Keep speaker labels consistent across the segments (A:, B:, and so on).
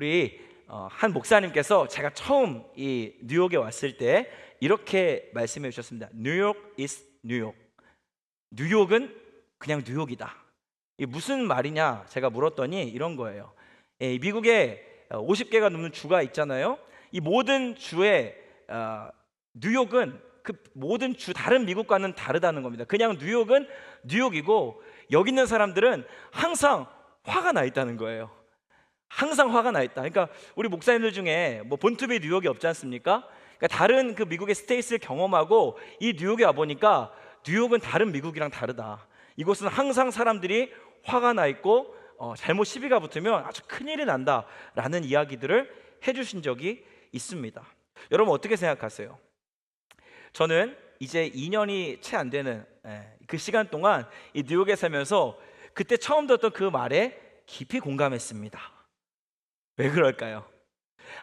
A: 우리 한 목사님께서 제가 처음 이 뉴욕에 왔을 때 이렇게 말씀해 주셨습니다. 뉴욕 is 뉴욕. 뉴욕은 그냥 뉴욕이다. 이게 무슨 말이냐 제가 물었더니 이런 거예요. 미국에 50개가 넘는 주가 있잖아요. 이 모든 주의 뉴욕은 그 모든 주 다른 미국과는 다르다는 겁니다. 그냥 뉴욕은 뉴욕이고 여기 있는 사람들은 항상 화가 나 있다는 거예요. 항상 화가 나 있다. 그러니까 우리 목사님들 중에 뭐 본투비 뉴욕이 없지 않습니까? 그러니까 다른 그 미국의 스테이트를 경험하고 이 뉴욕에 와 보니까 뉴욕은 다른 미국이랑 다르다. 이곳은 항상 사람들이 화가 나 있고 잘못 시비가 붙으면 아주 큰일이 난다라는 이야기들을 해주신 적이 있습니다. 여러분 어떻게 생각하세요? 저는 이제 2년이 채 안 되는 그 시간 동안 이 뉴욕에 살면서 그때 처음 들었던 그 말에 깊이 공감했습니다. 왜 그럴까요?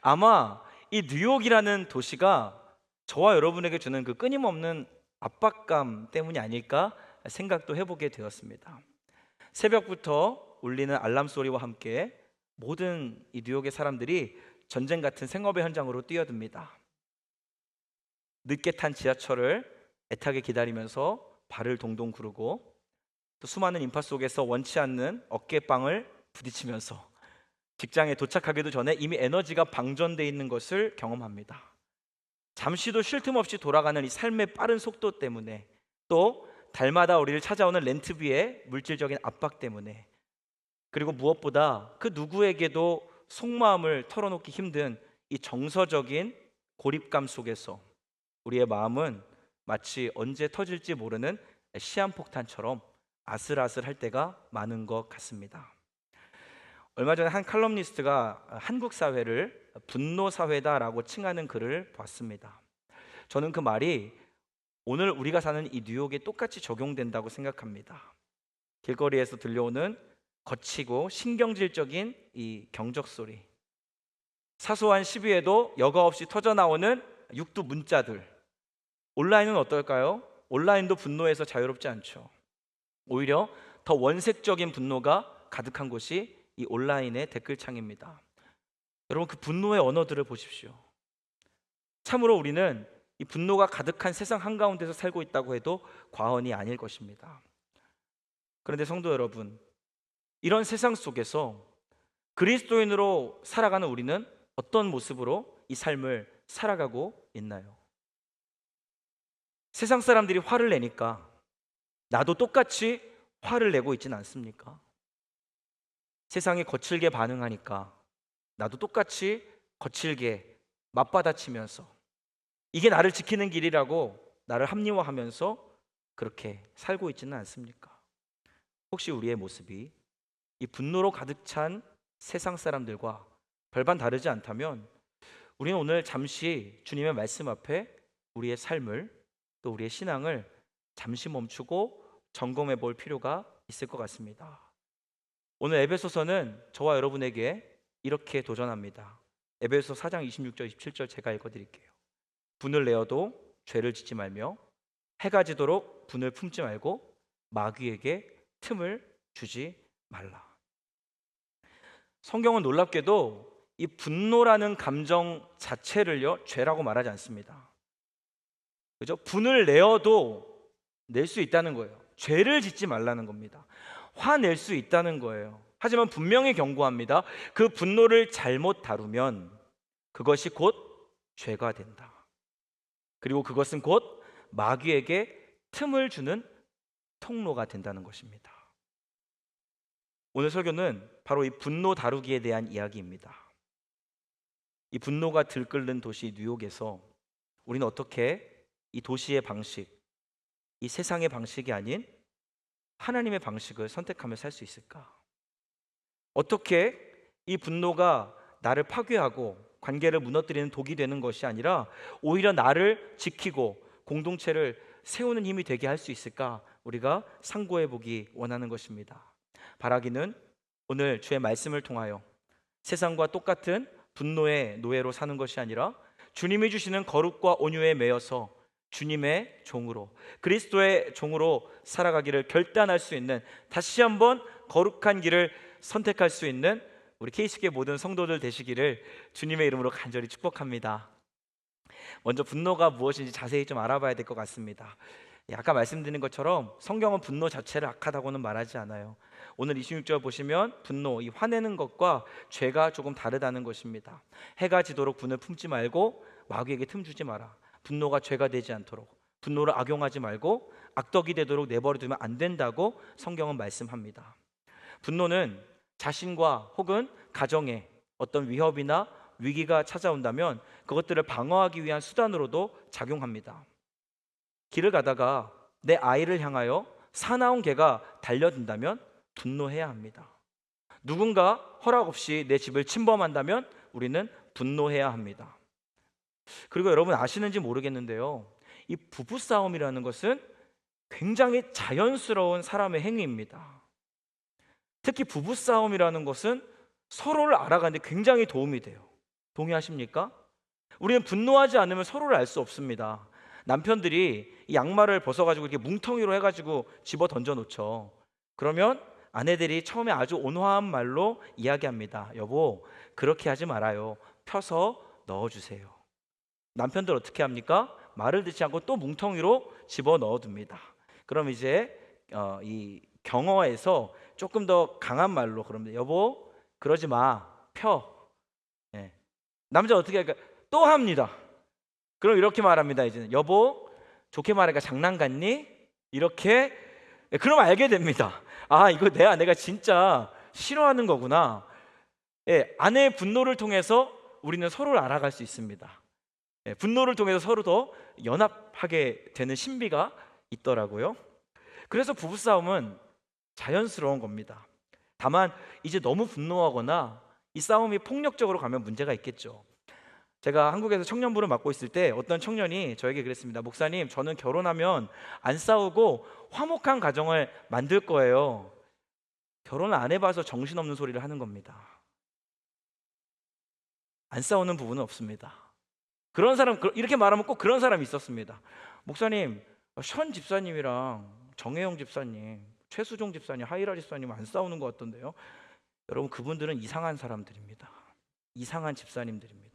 A: 아마 이 뉴욕이라는 도시가 저와 여러분에게 주는 그 끊임없는 압박감 때문이 아닐까 생각도 해보게 되었습니다. 새벽부터 울리는 알람 소리와 함께 모든 이 뉴욕의 사람들이 전쟁 같은 생업의 현장으로 뛰어듭니다. 늦게 탄 지하철을 애타게 기다리면서 발을 동동 구르고 또 수많은 인파 속에서 원치 않는 어깨빵을 부딪히면서 직장에 도착하기도 전에 이미 에너지가 방전되어 있는 것을 경험합니다. 잠시도 쉴 틈 없이 돌아가는 이 삶의 빠른 속도 때문에 또 달마다 우리를 찾아오는 렌트비의 물질적인 압박 때문에 그리고 무엇보다 그 누구에게도 속마음을 털어놓기 힘든 이 정서적인 고립감 속에서 우리의 마음은 마치 언제 터질지 모르는 시한폭탄처럼 아슬아슬할 때가 많은 것 같습니다. 얼마 전에 한 칼럼니스트가 한국 사회를 분노 사회다라고 칭하는 글을 봤습니다. 저는 그 말이 오늘 우리가 사는 이 뉴욕에 똑같이 적용된다고 생각합니다. 길거리에서 들려오는 거치고 신경질적인 이 경적 소리, 사소한 시비에도 여과 없이 터져나오는 육두 문자들. 온라인은 어떨까요? 온라인도 분노에서 자유롭지 않죠. 오히려 더 원색적인 분노가 가득한 곳이 이 온라인의 댓글창입니다. 여러분 그 분노의 언어들을 보십시오. 참으로 우리는 이 분노가 가득한 세상 한가운데서 살고 있다고 해도 과언이 아닐 것입니다. 그런데 성도 여러분, 이런 세상 속에서 그리스도인으로 살아가는 우리는 어떤 모습으로 이 삶을 살아가고 있나요? 세상 사람들이 화를 내니까 나도 똑같이 화를 내고 있지는 않습니까? 세상이 거칠게 반응하니까 나도 똑같이 거칠게 맞받아치면서 이게 나를 지키는 길이라고 나를 합리화하면서 그렇게 살고 있지는 않습니까? 혹시 우리의 모습이 이 분노로 가득 찬 세상 사람들과 별반 다르지 않다면 우리는 오늘 잠시 주님의 말씀 앞에 우리의 삶을 또 우리의 신앙을 잠시 멈추고 점검해 볼 필요가 있을 것 같습니다. 오늘 에베소서는 저와 여러분에게 이렇게 도전합니다. 에베소 4장 26절 27절 제가 읽어드릴게요. 분을 내어도 죄를 짓지 말며 해가 지도록 분을 품지 말고 마귀에게 틈을 주지 말라. 성경은 놀랍게도 이 분노라는 감정 자체를요 죄라고 말하지 않습니다. 그죠? 분을 내어도 낼 수 있다는 거예요. 죄를 짓지 말라는 겁니다. 화낼 수 있다는 거예요. 하지만 분명히 경고합니다. 그 분노를 잘못 다루면 그것이 곧 죄가 된다. 그리고 그것은 곧 마귀에게 틈을 주는 통로가 된다는 것입니다. 오늘 설교는 바로 이 분노 다루기에 대한 이야기입니다. 이 분노가 들끓는 도시 뉴욕에서 우리는 어떻게 이 도시의 방식, 이 세상의 방식이 아닌 하나님의 방식을 선택하며 살 수 있을까? 어떻게 이 분노가 나를 파괴하고 관계를 무너뜨리는 독이 되는 것이 아니라 오히려 나를 지키고 공동체를 세우는 힘이 되게 할 수 있을까? 우리가 상고해 보기 원하는 것입니다. 바라기는 오늘 주의 말씀을 통하여 세상과 똑같은 분노의 노예로 사는 것이 아니라 주님이 주시는 거룩과 온유에 매여서 주님의 종으로, 그리스도의 종으로 살아가기를 결단할 수 있는, 다시 한번 거룩한 길을 선택할 수 있는 우리 KC교회 모든 성도들 되시기를 주님의 이름으로 간절히 축복합니다. 먼저 분노가 무엇인지 자세히 좀 알아봐야 될 것 같습니다. 아까 말씀드린 것처럼 성경은 분노 자체를 악하다고는 말하지 않아요. 오늘 26절 보시면 분노, 이 화내는 것과 죄가 조금 다르다는 것입니다. 해가 지도록 분을 품지 말고 마귀에게 틈 주지 마라. 분노가 죄가 되지 않도록, 분노를 악용하지 말고 악덕이 되도록 내버려 두면 안 된다고 성경은 말씀합니다. 분노는 자신과 혹은 가정에 어떤 위협이나 위기가 찾아온다면 그것들을 방어하기 위한 수단으로도 작용합니다. 길을 가다가 내 아이를 향하여 사나운 개가 달려든다면 분노해야 합니다. 누군가 허락 없이 내 집을 침범한다면 우리는 분노해야 합니다. 그리고 여러분 아시는지 모르겠는데요, 이 부부싸움이라는 것은 굉장히 자연스러운 사람의 행위입니다. 특히 부부싸움이라는 것은 서로를 알아가는 데 굉장히 도움이 돼요. 동의하십니까? 우리는 분노하지 않으면 서로를 알 수 없습니다. 남편들이 이 양말을 벗어가지고 이렇게 뭉텅이로 해가지고 집어 던져 놓죠. 그러면 아내들이 처음에 아주 온화한 말로 이야기합니다. 여보, 그렇게 하지 말아요. 펴서 넣어주세요. 남편들 어떻게 합니까? 말을 듣지 않고 또 뭉텅이로 집어 넣어둡니다. 그럼 이제 이 경어에서 조금 더 강한 말로, 그러면 여보 그러지 마, 펴. 예. 남자 어떻게 할까? 또 합니다. 그럼 이렇게 말합니다. 이제는 여보 좋게 말하니까 장난 같니? 이렇게. 그럼 알게 됩니다. 아, 이거 내 아내가 진짜 싫어하는 거구나. 예, 아내의 분노를 통해서 우리는 서로를 알아갈 수 있습니다. 예, 분노를 통해서 서로 더 연합하게 되는 신비가 있더라고요. 그래서 부부싸움은 자연스러운 겁니다. 다만 이제 너무 분노하거나 이 싸움이 폭력적으로 가면 문제가 있겠죠. 제가 한국에서 청년부를 맡고 있을 때 어떤 청년이 저에게 그랬습니다. 목사님, 저는 결혼하면 안 싸우고 화목한 가정을 만들 거예요. 결혼을 안 해봐서 정신없는 소리를 하는 겁니다. 안 싸우는 부분은 없습니다. 그런 사람, 이렇게 말하면 꼭 그런 사람이 있었습니다. 목사님, 션 집사님이랑 정혜영 집사님, 최수종 집사님, 하이라 집사님 안 싸우는 것 같던데요. 여러분, 그분들은 이상한 사람들입니다. 이상한 집사님들입니다.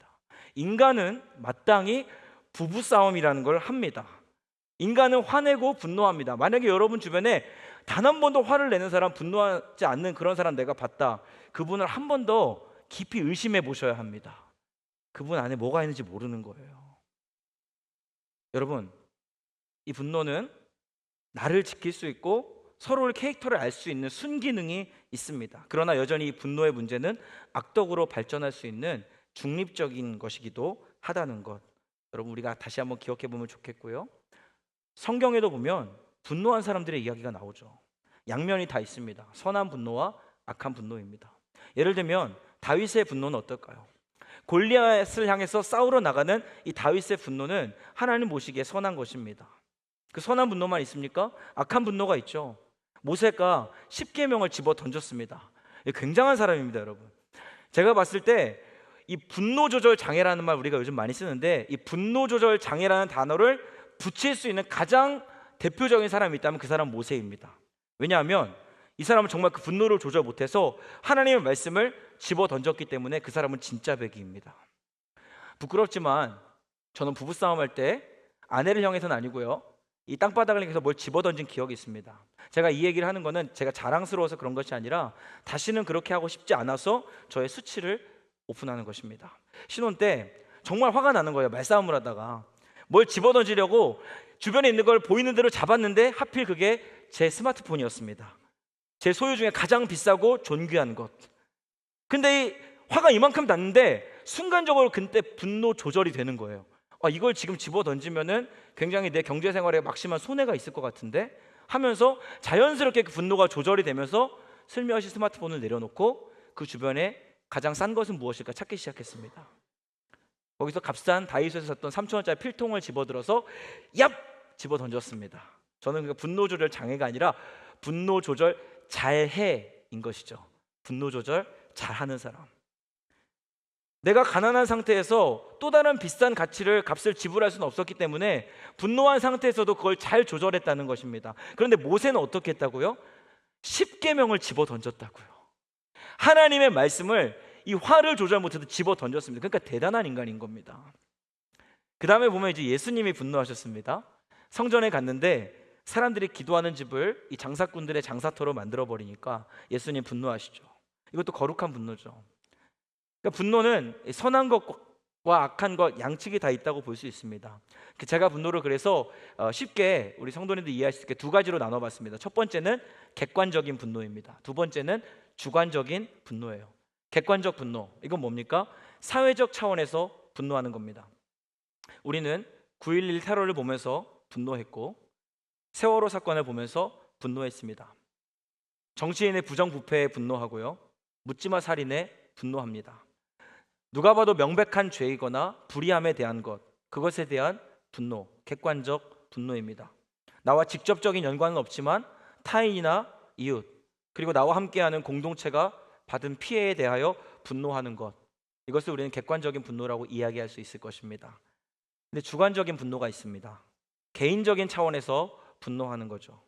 A: 인간은 마땅히 부부싸움이라는 걸 합니다. 인간은 화내고 분노합니다. 만약에 여러분 주변에 단 한 번도 화를 내는 사람, 분노하지 않는 그런 사람 내가 봤다, 그분을 한 번 더 깊이 의심해 보셔야 합니다. 그분 안에 뭐가 있는지 모르는 거예요. 여러분, 이 분노는 나를 지킬 수 있고 서로의 캐릭터를 알 수 있는 순기능이 있습니다. 그러나 여전히 이 분노의 문제는 악덕으로 발전할 수 있는 중립적인 것이기도 하다는 것, 여러분 우리가 다시 한번 기억해 보면 좋겠고요. 성경에도 보면 분노한 사람들의 이야기가 나오죠. 양면이 다 있습니다. 선한 분노와 악한 분노입니다. 예를 들면 다윗의 분노는 어떨까요? 골리앗을 향해서 싸우러 나가는 이 다윗의 분노는 하나님 보시기에 선한 것입니다. 그 선한 분노만 있습니까? 악한 분노가 있죠. 모세가 십계명을 집어 던졌습니다. 굉장한 사람입니다, 여러분. 제가 봤을 때 이 분노 조절 장애라는 말 우리가 요즘 많이 쓰는데, 이 분노 조절 장애라는 단어를 붙일 수 있는 가장 대표적인 사람이 있다면 그 사람은 모세입니다. 왜냐하면 이 사람은 정말 그 분노를 조절 못해서 하나님의 말씀을 집어 던졌기 때문에 그 사람은 진짜 백이입니다. 부끄럽지만 저는 부부싸움 할 때 아내를 향해서는 아니고요, 이 땅바닥을 향해서 뭘 집어 던진 기억이 있습니다. 제가 이 얘기를 하는 거는 제가 자랑스러워서 그런 것이 아니라 다시는 그렇게 하고 싶지 않아서 저의 수치를 오픈하는 것입니다. 신혼 때 정말 화가 나는 거예요. 말싸움을 하다가 뭘 집어 던지려고 주변에 있는 걸 보이는 대로 잡았는데 하필 그게 제 스마트폰이었습니다. 제 소유 중에 가장 비싸고 존귀한 것. 근데 이 화가 이만큼 났는데 순간적으로 그때 분노 조절이 되는 거예요. 이걸 지금 집어 던지면은 굉장히 내 경제 생활에 막심한 손해가 있을 것 같은데 하면서 자연스럽게 그 분노가 조절이 되면서 슬며시 스마트폰을 내려놓고 그 주변에 가장 싼 것은 무엇일까 찾기 시작했습니다. 거기서 값싼 다이소에서 샀던 3,000원짜리 필통을 집어들어서 얍! 집어 던졌습니다. 저는 그 분노 조절 장애가 아니라 분노 조절 잘해인 것이죠. 분노 조절 잘하는 사람. 내가 가난한 상태에서 또 다른 비싼 값을 지불할 수는 없었기 때문에 분노한 상태에서도 그걸 잘 조절했다는 것입니다. 그런데 모세는 어떻게 했다고요? 십계명을 집어 던졌다고요. 하나님의 말씀을 이 화를 조절 못해도 집어 던졌습니다. 그러니까 대단한 인간인 겁니다. 그 다음에 보면 이제 예수님이 분노하셨습니다. 성전에 갔는데 사람들이 기도하는 집을 이 장사꾼들의 장사터로 만들어 버리니까 예수님 분노하시죠. 이것도 거룩한 분노죠. 그러니까 분노는 선한 것과 악한 것 양측이 다 있다고 볼 수 있습니다. 제가 분노를 그래서 쉽게 우리 성도님들 이해할 수 있게 두 가지로 나눠봤습니다. 첫 번째는 객관적인 분노입니다. 두 번째는 주관적인 분노예요. 객관적 분노, 이건 뭡니까? 사회적 차원에서 분노하는 겁니다. 우리는 9.11 테러를 보면서 분노했고 세월호 사건을 보면서 분노했습니다. 정치인의 부정부패에 분노하고요, 묻지마 살인에 분노합니다. 누가 봐도 명백한 죄이거나 불의함에 대한 것, 그것에 대한 분노, 객관적 분노입니다. 나와 직접적인 연관은 없지만 타인이나 이웃, 그리고 나와 함께하는 공동체가 받은 피해에 대하여 분노하는 것, 이것을 우리는 객관적인 분노라고 이야기할 수 있을 것입니다. 근데 주관적인 분노가 있습니다. 개인적인 차원에서 분노하는 거죠.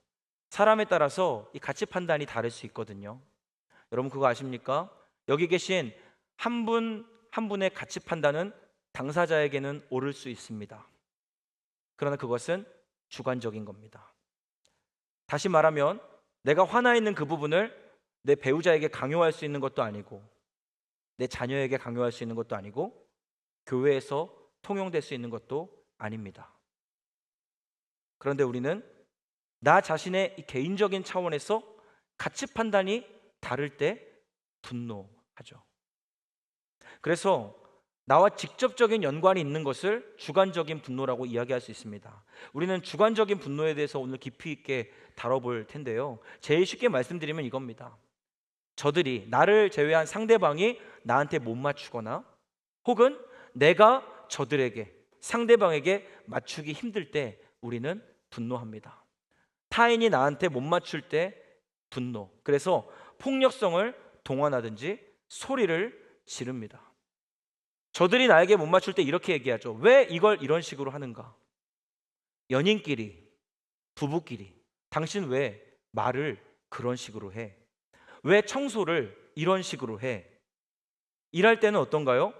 A: 사람에 따라서 이 가치 판단이 다를 수 있거든요. 여러분 그거 아십니까? 여기 계신 한 분 한 분의 가치 판단은 당사자에게는 옳을 수 있습니다. 그러나 그것은 주관적인 겁니다. 다시 말하면 내가 화나 있는 그 부분을 내 배우자에게 강요할 수 있는 것도 아니고 내 자녀에게 강요할 수 있는 것도 아니고 교회에서 통용될 수 있는 것도 아닙니다. 그런데 우리는 나 자신의 이 개인적인 차원에서 가치 판단이 다를 때 분노하죠. 그래서 나와 직접적인 연관이 있는 것을 주관적인 분노라고 이야기할 수 있습니다. 우리는 주관적인 분노에 대해서 오늘 깊이 있게 다뤄볼 텐데요, 제일 쉽게 말씀드리면 이겁니다. 저들이, 나를 제외한 상대방이 나한테 못 맞추거나 혹은 내가 저들에게, 상대방에게 맞추기 힘들 때 우리는 분노합니다. 타인이 나한테 못 맞출 때 분노, 그래서 폭력성을 동원하든지 소리를 지릅니다. 저들이 나에게 못 맞출 때 이렇게 얘기하죠. 왜 이걸 이런 식으로 하는가? 연인끼리, 부부끼리 당신 왜 말을 그런 식으로 해? 왜 청소를 이런 식으로 해? 일할 때는 어떤가요?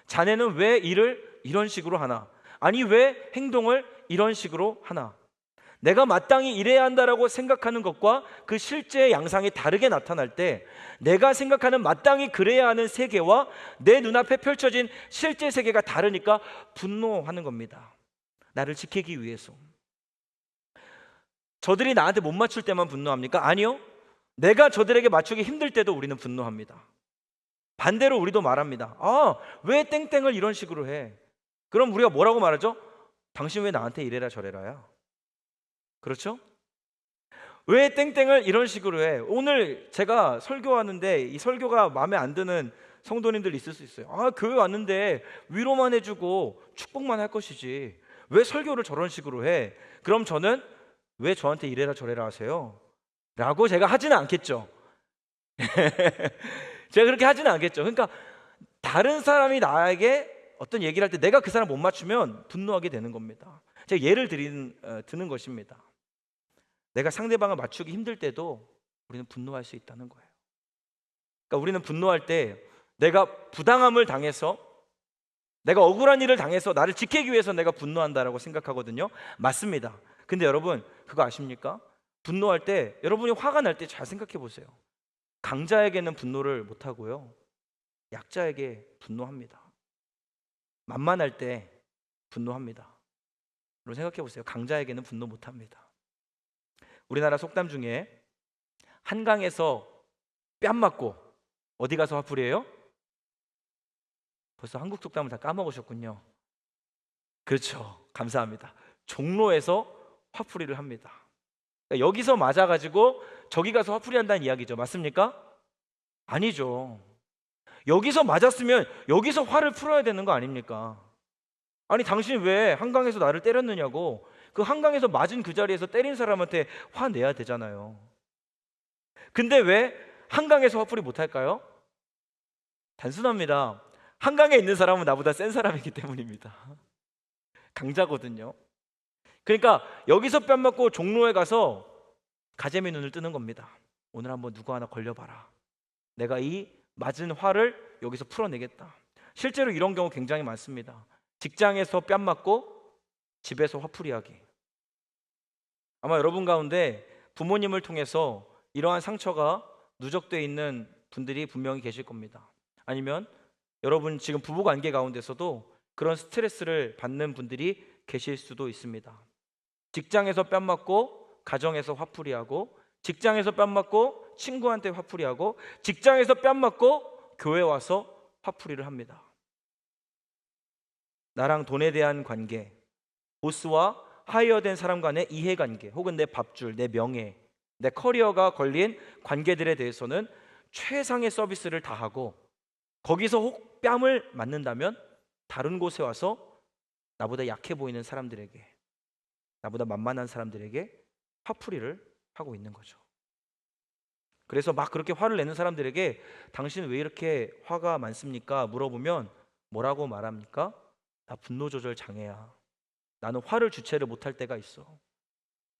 A: 자네는 왜 일을 이런 식으로 하나? 아니 왜 행동을 이런 식으로 하나? 내가 마땅히 일해야 한다라고 생각하는 것과 그 실제 양상이 다르게 나타날 때 내가 생각하는 마땅히 그래야 하는 세계와 내 눈앞에 펼쳐진 실제 세계가 다르니까 분노하는 겁니다. 나를 지키기 위해서. 저들이 나한테 못 맞출 때만 분노합니까? 아니요. 내가 저들에게 맞추기 힘들 때도 우리는 분노합니다. 반대로 우리도 말합니다. 왜 땡땡을 이런 식으로 해? 그럼 우리가 뭐라고 말하죠? 당신 왜 나한테 이래라 저래라야? 그렇죠? 왜 땡땡을 이런 식으로 해? 오늘 제가 설교하는데 이 설교가 마음에 안 드는 성도님들 있을 수 있어요. 교회 왔는데 위로만 해주고 축복만 할 것이지 왜 설교를 저런 식으로 해? 그럼 저는 왜 저한테 이래라 저래라 하세요? 라고 제가 하지는 않겠죠. 제가 그렇게 하지는 않겠죠. 그러니까 다른 사람이 나에게 어떤 얘기를 할 때 내가 그 사람 못 맞추면 분노하게 되는 겁니다. 제가 예를 드는 것입니다. 내가 상대방을 맞추기 힘들 때도 우리는 분노할 수 있다는 거예요. 그러니까 우리는 분노할 때 내가 부당함을 당해서, 내가 억울한 일을 당해서 나를 지키기 위해서 내가 분노한다라고 생각하거든요. 맞습니다. 근데 여러분 그거 아십니까? 분노할 때, 여러분이 화가 날 때 잘 생각해 보세요. 강자에게는 분노를 못 하고요, 약자에게 분노합니다. 만만할 때 분노합니다. 여러분 생각해 보세요. 강자에게는 분노 못 합니다. 우리나라 속담 중에 한강에서 뺨 맞고 어디 가서 화풀이해요? 벌써 한국 속담을 다 까먹으셨군요. 그렇죠. 감사합니다. 종로에서 화풀이를 합니다. 그러니까 여기서 맞아가지고 저기 가서 화풀이한다는 이야기죠. 맞습니까? 아니죠. 여기서 맞았으면 여기서 화를 풀어야 되는 거 아닙니까? 아니 당신 왜 한강에서 나를 때렸느냐고, 그 한강에서 맞은 그 자리에서 때린 사람한테 화내야 되잖아요. 근데 왜 한강에서 화풀이 못할까요? 단순합니다. 한강에 있는 사람은 나보다 센 사람이기 때문입니다. 강자거든요. 그러니까 여기서 뺨 맞고 종로에 가서 가재미 눈을 뜨는 겁니다. 오늘 한번 누구 하나 걸려봐라. 내가 이 맞은 화를 여기서 풀어내겠다. 실제로 이런 경우 굉장히 많습니다. 직장에서 뺨 맞고 집에서 화풀이하기. 아마 여러분 가운데 부모님을 통해서 이러한 상처가 누적되어 있는 분들이 분명히 계실 겁니다. 아니면 여러분 지금 부부관계 가운데서도 그런 스트레스를 받는 분들이 계실 수도 있습니다. 직장에서 뺨 맞고 가정에서 화풀이하고, 직장에서 뺨 맞고 친구한테 화풀이하고, 직장에서 뺨 맞고 교회 와서 화풀이를 합니다. 나랑 돈에 대한 관계, 보스와 하이어된 사람 간의 이해관계, 혹은 내 밥줄, 내 명예, 내 커리어가 걸린 관계들에 대해서는 최상의 서비스를 다하고, 거기서 혹 뺨을 맞는다면 다른 곳에 와서 나보다 약해 보이는 사람들에게, 나보다 만만한 사람들에게 화풀이를 하고 있는 거죠. 그래서 막 그렇게 화를 내는 사람들에게 당신 왜 이렇게 화가 많습니까? 물어보면 뭐라고 말합니까? 나 분노 조절 장애야. 나는 화를 주체를 못할 때가 있어.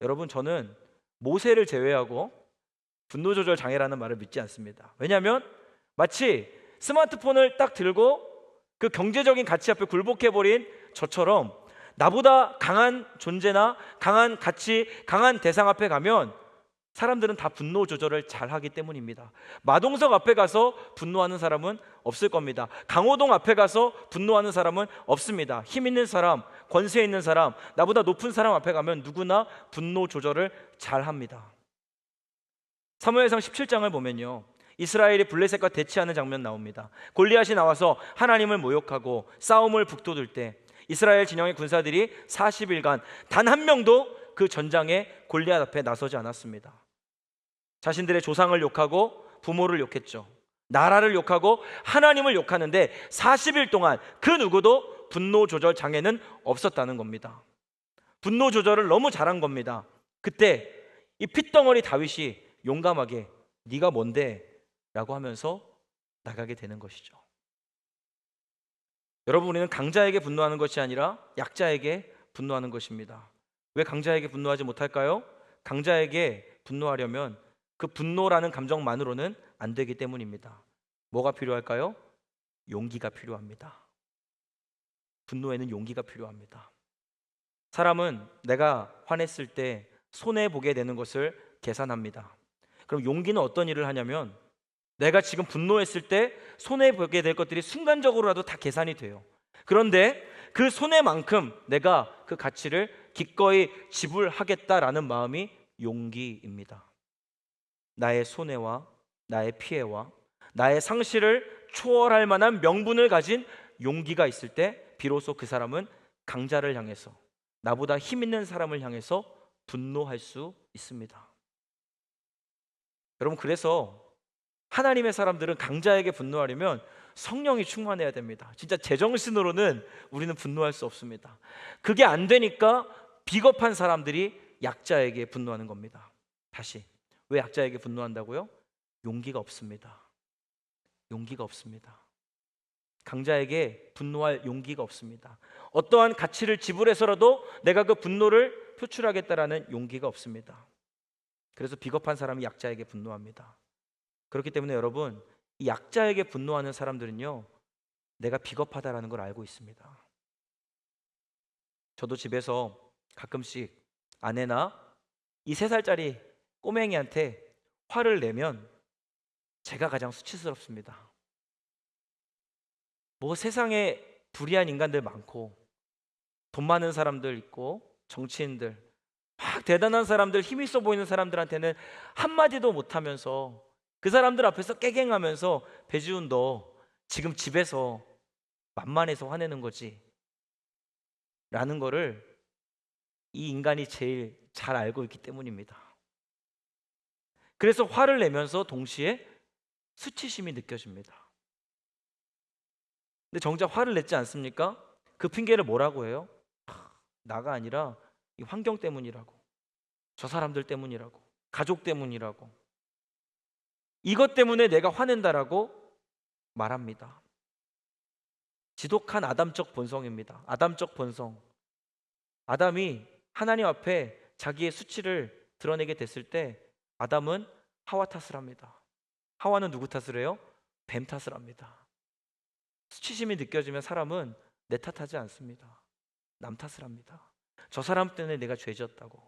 A: 여러분, 저는 모세를 제외하고 분노 조절 장애라는 말을 믿지 않습니다. 왜냐하면 마치 스마트폰을 딱 들고 그 경제적인 가치 앞에 굴복해버린 저처럼 나보다 강한 존재나 강한 가치, 강한 대상 앞에 가면 사람들은 다 분노 조절을 잘 하기 때문입니다. 마동석 앞에 가서 분노하는 사람은 없을 겁니다. 강호동 앞에 가서 분노하는 사람은 없습니다. 힘 있는 사람, 권세 있는 사람, 나보다 높은 사람 앞에 가면 누구나 분노 조절을 잘 합니다. 사무엘상 17장을 보면요, 이스라엘이 블레셋과 대치하는 장면 나옵니다. 골리앗이 나와서 하나님을 모욕하고 싸움을 북돋을 때 이스라엘 진영의 군사들이 40일간 단 한 명도 그 전장에 골리앗 앞에 나서지 않았습니다. 자신들의 조상을 욕하고 부모를 욕했죠. 나라를 욕하고 하나님을 욕하는데 40일 동안 그 누구도 분노 조절 장애는 없었다는 겁니다. 분노 조절을 너무 잘한 겁니다. 그때 이 핏덩어리 다윗이 용감하게 네가 뭔데? 라고 하면서 나가게 되는 것이죠. 여러분, 우리는 강자에게 분노하는 것이 아니라 약자에게 분노하는 것입니다. 왜 강자에게 분노하지 못할까요? 강자에게 분노하려면 그 분노라는 감정만으로는 안 되기 때문입니다. 뭐가 필요할까요? 용기가 필요합니다. 분노에는 용기가 필요합니다. 사람은 내가 화냈을 때 손해보게 되는 것을 계산합니다. 그럼 용기는 어떤 일을 하냐면, 내가 지금 분노했을 때 손해보게 될 것들이 순간적으로라도 다 계산이 돼요. 그런데 그 손해만큼 내가 그 가치를 기꺼이 지불하겠다라는 마음이 용기입니다. 나의 손해와 나의 피해와 나의 상실을 초월할 만한 명분을 가진 용기가 있을 때 비로소 그 사람은 강자를 향해서, 나보다 힘 있는 사람을 향해서 분노할 수 있습니다. 여러분, 그래서 하나님의 사람들은 강자에게 분노하려면 성령이 충만해야 됩니다. 진짜 제정신으로는 우리는 분노할 수 없습니다. 그게 안 되니까 비겁한 사람들이 약자에게 분노하는 겁니다. 다시, 왜 약자에게 분노한다고요? 용기가 없습니다. 용기가 없습니다. 강자에게 분노할 용기가 없습니다. 어떠한 가치를 지불해서라도 내가 그 분노를 표출하겠다라는 용기가 없습니다. 그래서 비겁한 사람이 약자에게 분노합니다. 그렇기 때문에 여러분, 이 약자에게 분노하는 사람들은요, 내가 비겁하다라는 걸 알고 있습니다. 저도 집에서 가끔씩 아내나 이 3살짜리 꼬맹이한테 화를 내면 제가 가장 수치스럽습니다. 뭐 세상에 불의한 인간들 많고, 돈 많은 사람들 있고, 정치인들, 막 대단한 사람들, 힘 있어 보이는 사람들한테는 한마디도 못하면서 그 사람들 앞에서 깨갱하면서, 배지훈 너 지금 집에서 만만해서 화내는 거지 라는 거를 이 인간이 제일 잘 알고 있기 때문입니다. 그래서 화를 내면서 동시에 수치심이 느껴집니다. 근데 정작 화를 냈지 않습니까? 그 핑계를 뭐라고 해요? 나가 아니라 이 환경 때문이라고, 저 사람들 때문이라고, 가족 때문이라고, 이것 때문에 내가 화낸다라고 말합니다. 지독한 아담적 본성입니다. 아담적 본성. 아담이 하나님 앞에 자기의 수치를 드러내게 됐을 때 아담은 하와 탓을 합니다. 하와는 누구 탓을 해요? 뱀 탓을 합니다. 수치심이 느껴지면 사람은 내 탓하지 않습니다. 남 탓을 합니다. 저 사람 때문에 내가 죄졌다고,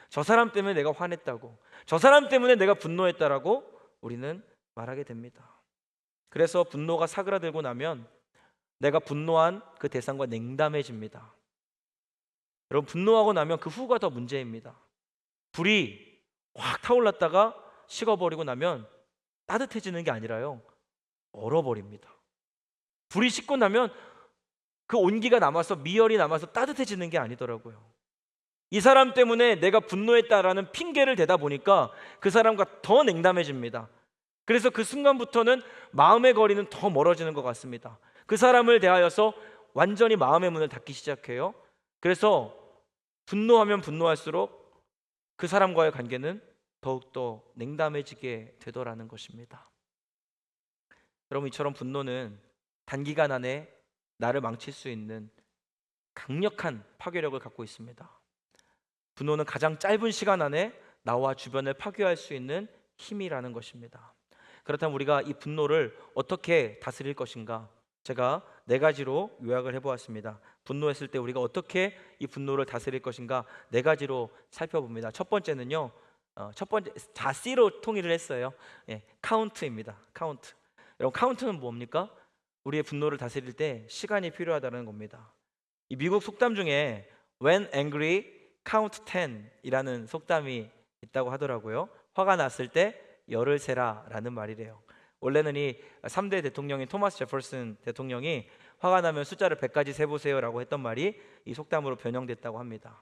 A: 저 사람 때문에 내가 화냈다고, 저 사람 때문에 내가 분노했다라고 우리는 말하게 됩니다. 그래서 분노가 사그라들고 나면 내가 분노한 그 대상과 냉담해집니다. 여러분, 분노하고 나면 그 후가 더 문제입니다. 불이 확 타올랐다가 식어버리고 나면 따뜻해지는 게 아니라요, 얼어버립니다. 불이 식고 나면 그 온기가 남아서, 미열이 남아서 따뜻해지는 게 아니더라고요. 이 사람 때문에 내가 분노했다라는 핑계를 대다 보니까 그 사람과 더 냉담해집니다. 그래서 그 순간부터는 마음의 거리는 더 멀어지는 것 같습니다. 그 사람을 대하여서 완전히 마음의 문을 닫기 시작해요. 그래서 분노하면 분노할수록 그 사람과의 관계는 더욱더 냉담해지게 되더라는 것입니다. 여러분, 이처럼 분노는 단기간 안에 나를 망칠 수 있는 강력한 파괴력을 갖고 있습니다. 분노는 가장 짧은 시간 안에 나와 주변을 파괴할 수 있는 힘이라는 것입니다. 그렇다면 우리가 이 분노를 어떻게 다스릴 것인가? 제가 4가지로 요약을 해보았습니다. 분노했을 때 우리가 어떻게 이 분노를 다스릴 것인가 4가지로 살펴봅니다. 첫 번째는요, 첫 번째 다 C로 통일을 했어요. 카운트입니다. 카운트. 여러분, 카운트는 뭡니까? 우리의 분노를 다스릴 때 시간이 필요하다는 겁니다. 이 미국 속담 중에 When angry, count 10이라는 속담이 있다고 하더라고요. 화가 났을 때 열을 세라라는 말이래요. 원래는 이 3대 대통령인 토마스 제퍼슨 대통령이 화가 나면 숫자를 100까지 세보세요라고 했던 말이 이 속담으로 변형됐다고 합니다.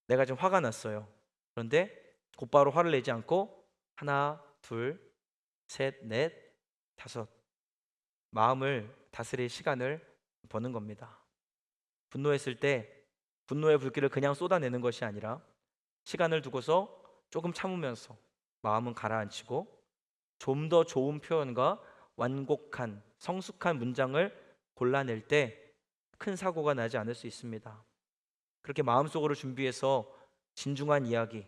A: 내가 지금 화가 났어요. 그런데 곧바로 화를 내지 않고 하나, 둘, 셋, 넷, 다섯, 마음을 다스릴 시간을 버는 겁니다. 분노했을 때 분노의 불길을 그냥 쏟아내는 것이 아니라 시간을 두고서 조금 참으면서 마음은 가라앉히고 좀 더 좋은 표현과 완곡한 성숙한 문장을 골라낼 때 큰 사고가 나지 않을 수 있습니다. 그렇게 마음속으로 준비해서 진중한 이야기,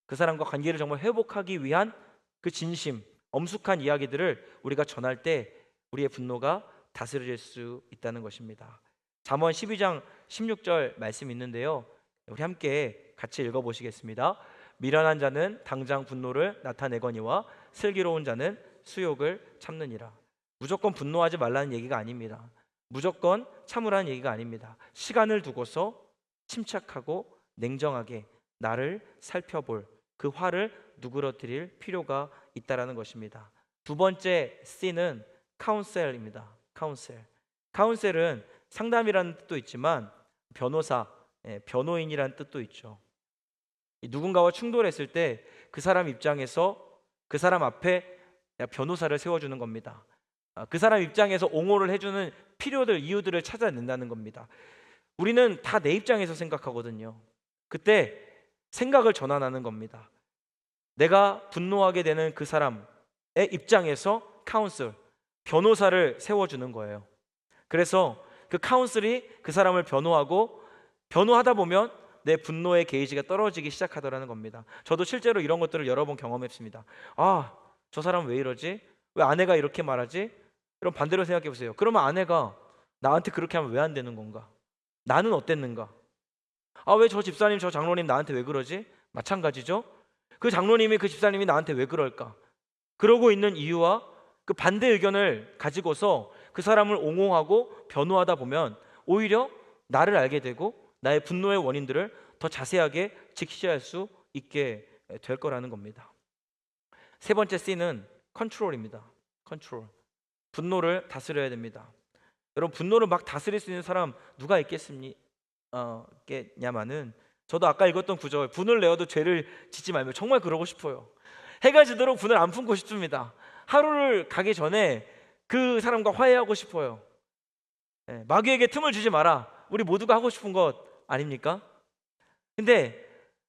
A: 그 사람과 관계를 정말 회복하기 위한 그 진심, 엄숙한 이야기들을 우리가 전할 때 우리의 분노가 다스려질 수 있다는 것입니다. 잠언 12장 16절 말씀이 있는데요, 우리 함께 같이 읽어보시겠습니다. 미련한 자는 당장 분노를 나타내거니와 슬기로운 자는 수욕을 참느니라. 무조건 분노하지 말라는 얘기가 아닙니다. 무조건 참으라는 얘기가 아닙니다. 시간을 두고서 침착하고 냉정하게 나를 살펴볼, 그 화를 누그러뜨릴 필요가 있다라는 것입니다. 두 번째 C는 카운셀입니다. 카운셀. 카운셀은 상담이라는 뜻도 있지만 변호사, 변호인이라는 뜻도 있죠. 누군가와 충돌했을 때 그 사람 입장에서 그 사람 앞에 변호사를 세워주는 겁니다. 그 사람 입장에서 옹호를 해주는 필요들, 이유들을 찾아낸다는 겁니다. 우리는 다 내 입장에서 생각하거든요. 그때 생각을 전환하는 겁니다. 내가 분노하게 되는 그 사람의 입장에서 카운슬, 변호사를 세워주는 거예요. 그래서 그 카운슬이 그 사람을 변호하고, 변호하다 보면 내 분노의 게이지가 떨어지기 시작하더라는 겁니다. 저도 실제로 이런 것들을 여러 번 경험했습니다. 아, 저 사람 왜 이러지? 왜 아내가 이렇게 말하지? 그럼 반대로 생각해 보세요. 그러면 아내가 나한테 그렇게 하면 왜 안 되는 건가? 나는 어땠는가? 아, 왜 저 집사님, 저 장로님 나한테 왜 그러지? 마찬가지죠. 그 장로님이, 그 집사님이 나한테 왜 그럴까? 그러고 있는 이유와 그 반대 의견을 가지고서 그 사람을 옹호하고 변호하다 보면 오히려 나를 알게 되고 나의 분노의 원인들을 더 자세하게 직시할 수 있게 될 거라는 겁니다. 세 번째 C는 컨트롤입니다. 컨트롤. 분노를 다스려야 됩니다. 여러분, 분노를 막 다스릴 수 있는 사람 누가 있겠냐마는, 저도 아까 읽었던 구절, 분을 내어도 죄를 짓지 말며, 정말 그러고 싶어요. 해가 지도록 분을 안 품고 싶습니다. 하루를 가기 전에 그 사람과 화해하고 싶어요. 마귀에게 틈을 주지 마라. 우리 모두가 하고 싶은 것 아닙니까? 근데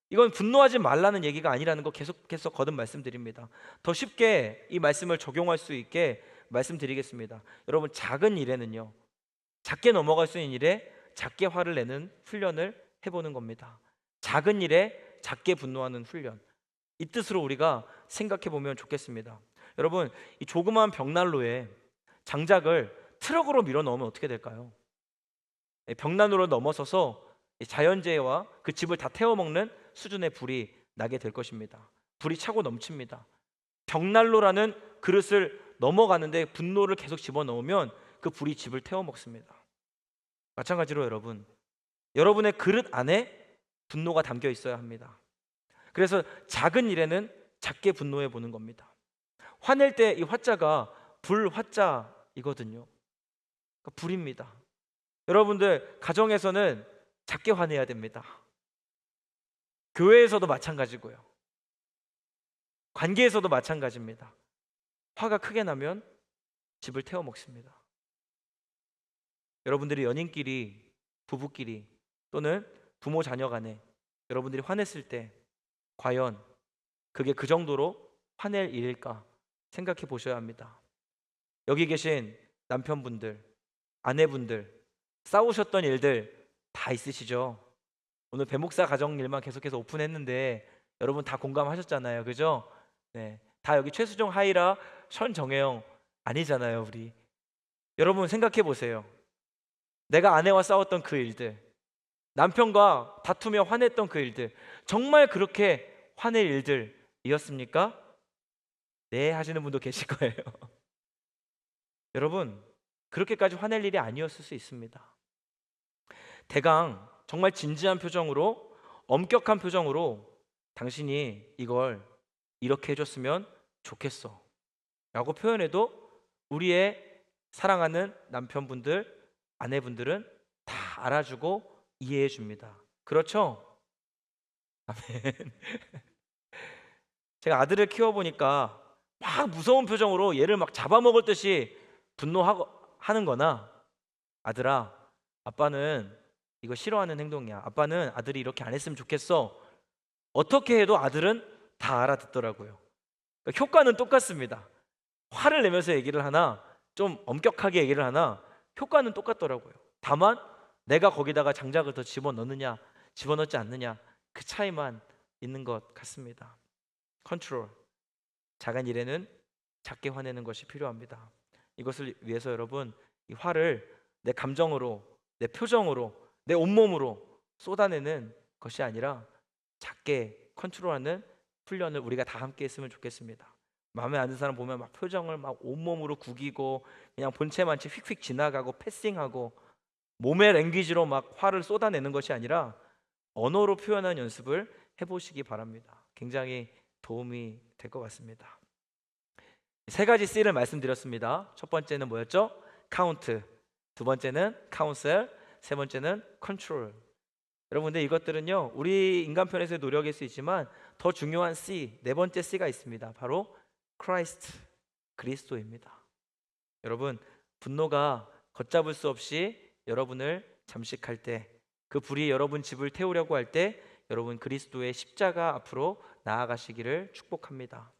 A: 이건 분노하지 말라는 얘기가 아니라는 거 계속해서 거듭 말씀드립니다. 더 쉽게 이 말씀을 적용할 수 있게 말씀드리겠습니다. 여러분, 작은 일에는요, 작게 넘어갈 수 있는 일에 작게 화를 내는 훈련을 해보는 겁니다. 작은 일에 작게 분노하는 훈련, 이 뜻으로 우리가 생각해 보면 좋겠습니다. 여러분, 이 조그마한 벽난로에 장작을 트럭으로 밀어 넣으면 어떻게 될까요? 벽난로로 넘어서서 자연재해와 그 집을 다 태워먹는 수준의 불이 나게 될 것입니다. 불이 차고 넘칩니다. 벽난로라는 그릇을 넘어가는데 분노를 계속 집어넣으면 그 불이 집을 태워먹습니다. 마찬가지로 여러분, 여러분의 그릇 안에 분노가 담겨 있어야 합니다. 그래서 작은 일에는 작게 분노해 보는 겁니다. 화낼 때 이 화자가 불화자이거든요. 그러니까 불입니다. 여러분들 가정에서는 작게 화내야 됩니다. 교회에서도 마찬가지고요. 관계에서도 마찬가지입니다. 화가 크게 나면 집을 태워 먹습니다. 여러분들이 연인끼리, 부부끼리 또는 부모 자녀 간에 여러분들이 화냈을 때 과연 그게 그 정도로 화낼 일일까 생각해 보셔야 합니다. 여기 계신 남편분들, 아내분들, 싸우셨던 일들 다 있으시죠? 오늘 배목사 가정 일만 계속해서 오픈했는데 여러분 다 공감하셨잖아요, 그죠? 네, 다 여기 최수종, 하이라, 천정혜영 아니잖아요, 우리. 여러분 생각해 보세요. 내가 아내와 싸웠던 그 일들, 남편과 다투며 화냈던 그 일들, 정말 그렇게 화낼 일들이었습니까? 네 하시는 분도 계실 거예요. 여러분, 그렇게까지 화낼 일이 아니었을 수 있습니다. 대강 정말 진지한 표정으로, 엄격한 표정으로 당신이 이걸 이렇게 해줬으면 좋겠어 라고 표현해도 우리의 사랑하는 남편분들, 아내분들은 다 알아주고 이해해 줍니다. 그렇죠? 아멘. 제가 아들을 키워보니까 막 무서운 표정으로 얘를 막 잡아먹을 듯이 하는 거나, 아들아, 아빠는 이거 싫어하는 행동이야, 아빠는 아들이 이렇게 안 했으면 좋겠어, 어떻게 해도 아들은 다 알아듣더라고요. 그러니까 효과는 똑같습니다. 화를 내면서 얘기를 하나, 좀 엄격하게 얘기를 하나, 효과는 똑같더라고요. 다만 내가 거기다가 장작을 더 집어넣느냐 집어넣지 않느냐, 그 차이만 있는 것 같습니다. 컨트롤, 작은 일에는 작게 화내는 것이 필요합니다. 이것을 위해서 여러분, 이 화를 내 감정으로, 내 표정으로, 내 온몸으로 쏟아내는 것이 아니라 작게 컨트롤하는 훈련을 우리가 다 함께 했으면 좋겠습니다. 마음에 안 드는 사람 보면 막 표정을 막 온몸으로 구기고 그냥 본체만치 휙휙 지나가고 패싱하고 몸의 랭귀지로 막 화를 쏟아내는 것이 아니라 언어로 표현하는 연습을 해보시기 바랍니다. 굉장히 도움이 될 것 같습니다. 세 가지 C를 말씀드렸습니다. 첫 번째는 뭐였죠? 카운트. 두 번째는 카운셀. 세 번째는 컨트롤. 여러분들, 이것들은요 우리 인간편에서의 노력일 수 있지만 더 중요한 C, 네 번째 C가 있습니다. 바로 크라이스트, 그리스도입니다. 여러분, 분노가 걷잡을 수 없이 여러분을 잠식할 때, 그 불이 여러분 집을 태우려고 할 때 여러분 그리스도의 십자가 앞으로 나아가시기를 축복합니다.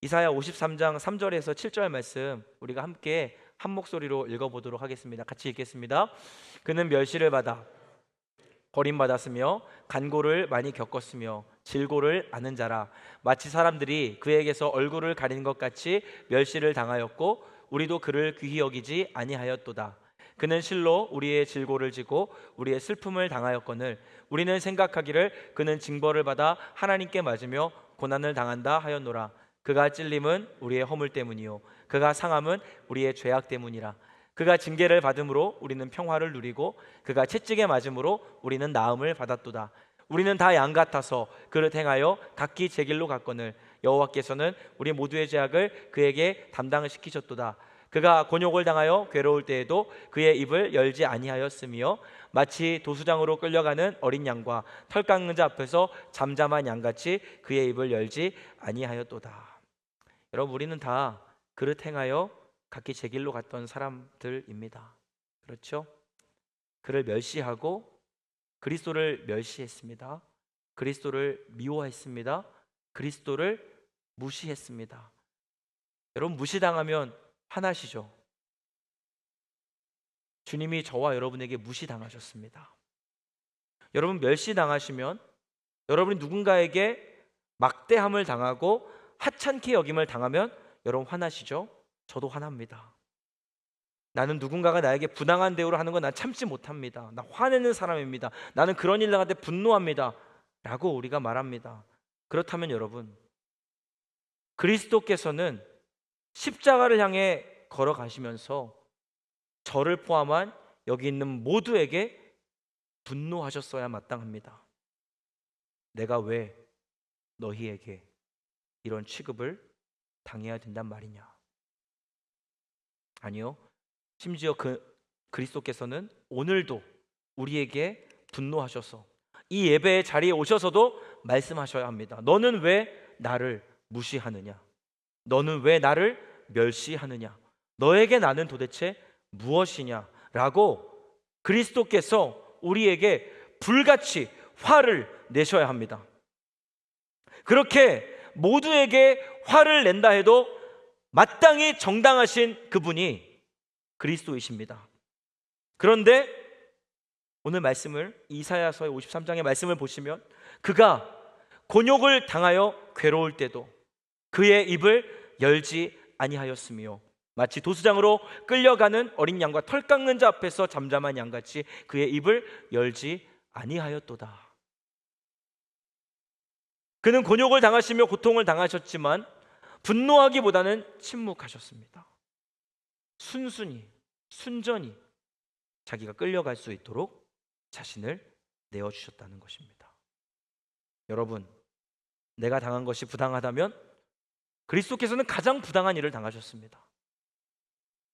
A: 이사야 53장 3절에서 7절 말씀 우리가 함께 한 목소리로 읽어보도록 하겠습니다. 같이 읽겠습니다. 그는 멸시를 받아 버림받았으며 간고를 많이 겪었으며 질고를 아는 자라. 마치 사람들이 그에게서 얼굴을 가리는 것 같이 멸시를 당하였고 우리도 그를 귀히 여기지 아니하였도다. 그는 실로 우리의 질고를 지고 우리의 슬픔을 당하였거늘 우리는 생각하기를 그는 징벌을 받아 하나님께 맞으며 고난을 당한다 하였노라. 그가 찔림은 우리의 허물 때문이요 그가 상함은 우리의 죄악 때문이라. 그가 징계를 받음으로 우리는 평화를 누리고 그가 채찍에 맞음으로 우리는 나음을 받았도다. 우리는 다 양 같아서 그를 행하여 각기 제 길로 갔거늘 여호와께서는 우리 모두의 죄악을 그에게 담당을 시키셨도다. 그가 곤욕을 당하여 괴로울 때에도 그의 입을 열지 아니하였으며 마치 도수장으로 끌려가는 어린 양과 털 깎는 자 앞에서 잠잠한 양같이 그의 입을 열지 아니하였도다. 여러분, 우리는 다 그릇 행하여 각기 제 길로 갔던 사람들입니다. 그렇죠? 그를 멸시하고 그리스도를 멸시했습니다. 그리스도를 미워했습니다. 그리스도를 무시했습니다. 여러분, 무시당하면 화나시죠? 주님이 저와 여러분에게 무시당하셨습니다. 여러분, 멸시당하시면, 여러분이 누군가에게 막대함을 당하고 하찮게 여김을 당하면 여러분 화나시죠? 저도 화납니다. 나는 누군가가 나에게 부당한 대우를 하는 건 난 참지 못합니다. 나 화내는 사람입니다. 나는 그런 일 당할 때 분노합니다. 라고 우리가 말합니다. 그렇다면 여러분, 그리스도께서는 십자가를 향해 걸어가시면서 저를 포함한 여기 있는 모두에게 분노하셨어야 마땅합니다. 내가 왜 너희에게 이런 취급을 당해야 된단 말이냐? 아니요. 심지어 그리스도께서는 오늘도 우리에게 분노하셔서 이 예배의 자리에 오셔서도 말씀하셔야 합니다. 너는 왜 나를 무시하느냐? 너는 왜 나를 멸시하느냐? 너에게 나는 도대체 무엇이냐? 라고 그리스도께서 우리에게 불같이 화를 내셔야 합니다. 그렇게 모두에게 화를 낸다 해도 마땅히 정당하신 그분이 그리스도이십니다. 그런데 오늘 말씀을 이사야서의 53장의 말씀을 보시면 그가 곤욕을 당하여 괴로울 때도 그의 입을 열지 아니하였으며 마치 도수장으로 끌려가는 어린 양과 털 깎는 자 앞에서 잠잠한 양같이 그의 입을 열지 아니하였도다. 그는 곤욕을 당하시며 고통을 당하셨지만 분노하기보다는 침묵하셨습니다. 순전히 자기가 끌려갈 수 있도록 자신을 내어주셨다는 것입니다. 여러분, 내가 당한 것이 부당하다면 그리스도께서는 가장 부당한 일을 당하셨습니다.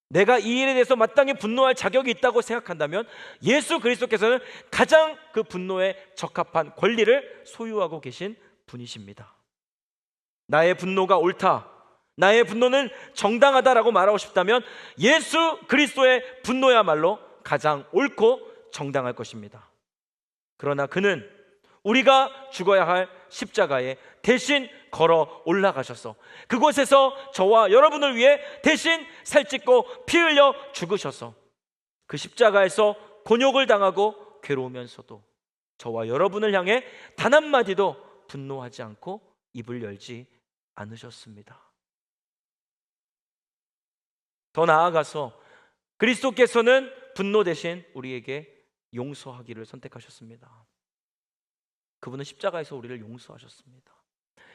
A: 내가 이 일에 대해서 마땅히 분노할 자격이 있다고 생각한다면 예수 그리스도께서는 가장 그 분노에 적합한 권리를 소유하고 계신 분이십니다. 나의 분노가 옳다, 나의 분노는 정당하다라고 말하고 싶다면 예수 그리스도의 분노야말로 가장 옳고 정당할 것입니다. 그러나 그는 우리가 죽어야 할 십자가에 대신 걸어 올라가셔서 그곳에서 저와 여러분을 위해 대신 살찢고 피 흘려 죽으셔서 그 십자가에서 곤욕을 당하고 괴로우면서도 저와 여러분을 향해 단 한마디도 분노하지 않고 입을 열지 않으셨습니다. 더 나아가서 그리스도께서는 분노 대신 우리에게 용서하기를 선택하셨습니다. 그분은 십자가에서 우리를 용서하셨습니다.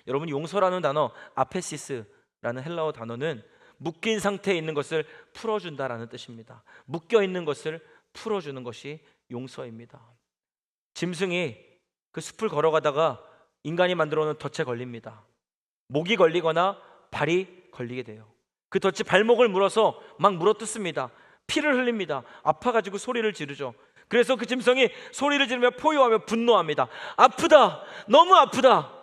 A: 여러분, 용서라는 단어, 아페시스라는 헬라어 단어는 묶인 상태에 있는 것을 풀어준다라는 뜻입니다. 묶여 있는 것을 풀어주는 것이 용서입니다. 짐승이 그 숲을 걸어가다가 인간이 만들어 놓은 덫에 걸립니다. 목이 걸리거나 발이 걸리게 돼요. 그 덫이 발목을 물어서 막 물어뜯습니다. 피를 흘립니다. 아파가지고 소리를 지르죠. 그래서 그 짐승이 소리를 지르며 포효하며 분노합니다. 아프다, 너무 아프다.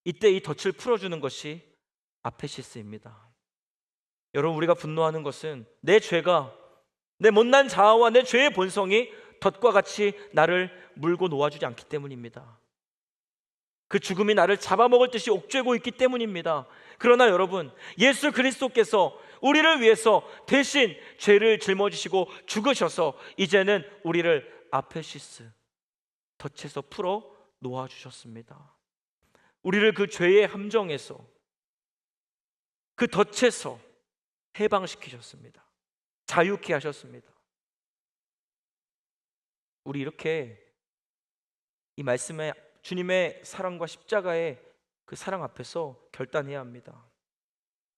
A: 이때 이 덫을 풀어주는 것이 아페시스입니다. 여러분, 우리가 분노하는 것은 내 죄가, 내 못난 자아와 내 죄의 본성이 덫과 같이 나를 물고 놓아주지 않기 때문입니다. 그 죽음이 나를 잡아먹을 듯이 옥죄고 있기 때문입니다. 그러나 여러분, 예수 그리스도께서 우리를 위해서 대신 죄를 짊어지시고 죽으셔서 이제는 우리를 아페시스, 덫에서 풀어 놓아주셨습니다. 우리를 그 죄의 함정에서, 그 덫에서 해방시키셨습니다. 자유케 하셨습니다. 우리 이렇게 이 말씀에 주님의 사랑과 십자가의 그 사랑 앞에서 결단해야 합니다.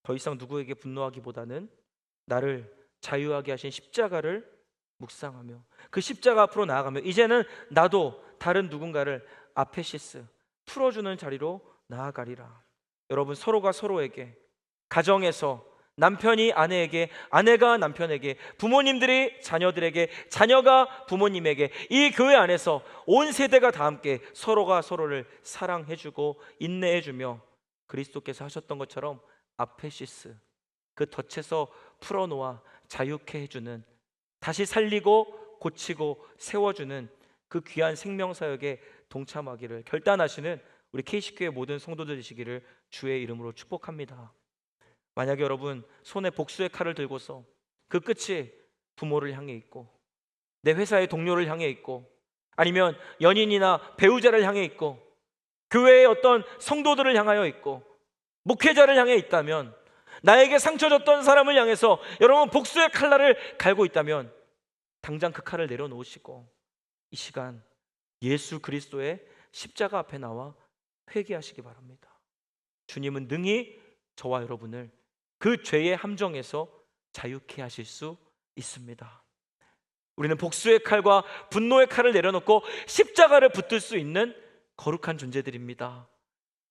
A: 더 이상 누구에게 분노하기보다는 나를 자유하게 하신 십자가를 묵상하며 그 십자가 앞으로 나아가며 이제는 나도 다른 누군가를 아페시스, 풀어주는 자리로 나아가리라. 여러분, 서로가 서로에게, 가정에서 남편이 아내에게, 아내가 남편에게, 부모님들이 자녀들에게, 자녀가 부모님에게, 이 교회 안에서 온 세대가 다 함께 서로가 서로를 사랑해주고 인내해주며 그리스도께서 하셨던 것처럼 아페시스, 그 덫에서 풀어놓아 자유케 해주는, 다시 살리고 고치고 세워주는 그 귀한 생명사역에 동참하기를 결단하시는 우리 KC교회 모든 성도들이시기를 주의 이름으로 축복합니다. 만약에 여러분 손에 복수의 칼을 들고서 그 끝이 부모를 향해 있고 내 회사의 동료를 향해 있고 아니면 연인이나 배우자를 향해 있고 교회의 어떤 성도들을 향하여 있고 목회자를 향해 있다면, 나에게 상처 줬던 사람을 향해서 여러분 복수의 칼날을 갈고 있다면 당장 그 칼을 내려놓으시고 이 시간 예수 그리스도의 십자가 앞에 나와 회개하시기 바랍니다. 주님은 능히 저와 여러분을 그 죄의 함정에서 자유케 하실 수 있습니다. 우리는 복수의 칼과 분노의 칼을 내려놓고 십자가를 붙들 수 있는 거룩한 존재들입니다.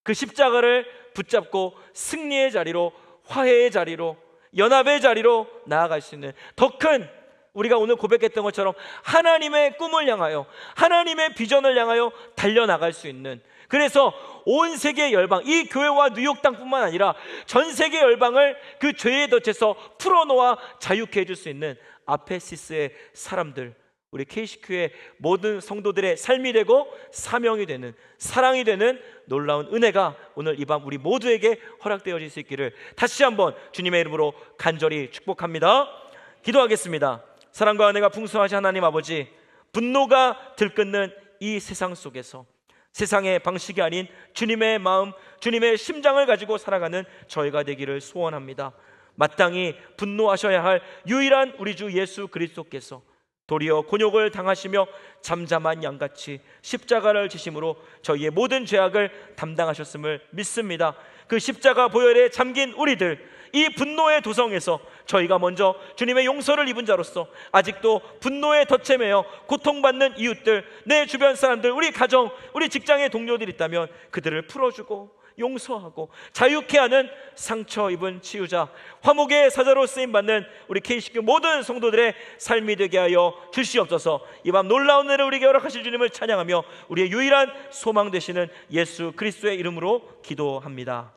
A: 그 십자가를 붙잡고 승리의 자리로, 화해의 자리로, 연합의 자리로 나아갈 수 있는 더 큰, 우리가 오늘 고백했던 것처럼 하나님의 꿈을 향하여, 하나님의 비전을 향하여 달려나갈 수 있는, 그래서 온 세계 열방, 이 교회와 뉴욕 땅뿐만 아니라 전 세계 열방을 그 죄의 덫에서 풀어놓아 자유케 해줄 수 있는 아페시스의 사람들, 우리 KCQ의 모든 성도들의 삶이 되고 사명이 되는, 사랑이 되는 놀라운 은혜가 오늘 이 밤 우리 모두에게 허락되어질 수 있기를 다시 한번 주님의 이름으로 간절히 축복합니다. 기도하겠습니다. 사랑과 은혜가 풍성하신 하나님 아버지, 분노가 들끓는 이 세상 속에서 세상의 방식이 아닌 주님의 마음, 주님의 심장을 가지고 살아가는 저희가 되기를 소원합니다. 마땅히 분노하셔야 할 유일한 우리 주 예수 그리스도께서 도리어 곤욕을 당하시며 잠잠한 양같이 십자가를 지심으로 저희의 모든 죄악을 담당하셨음을 믿습니다. 그 십자가 보혈에 잠긴 우리들, 이 분노의 도성에서 저희가 먼저 주님의 용서를 입은 자로서 아직도 분노의 덫에 매여 고통받는 이웃들, 내 주변 사람들, 우리 가정, 우리 직장의 동료들이 있다면 그들을 풀어주고 용서하고 자유케 하는 상처 입은 치유자, 화목의 사자로 쓰임받는 우리 KCQ 모든 성도들의 삶이 되게 하여 주시옵소서. 이 밤 놀라운 은혜를 우리에게 허락하실 주님을 찬양하며 우리의 유일한 소망 되시는 예수 그리스도의 이름으로 기도합니다.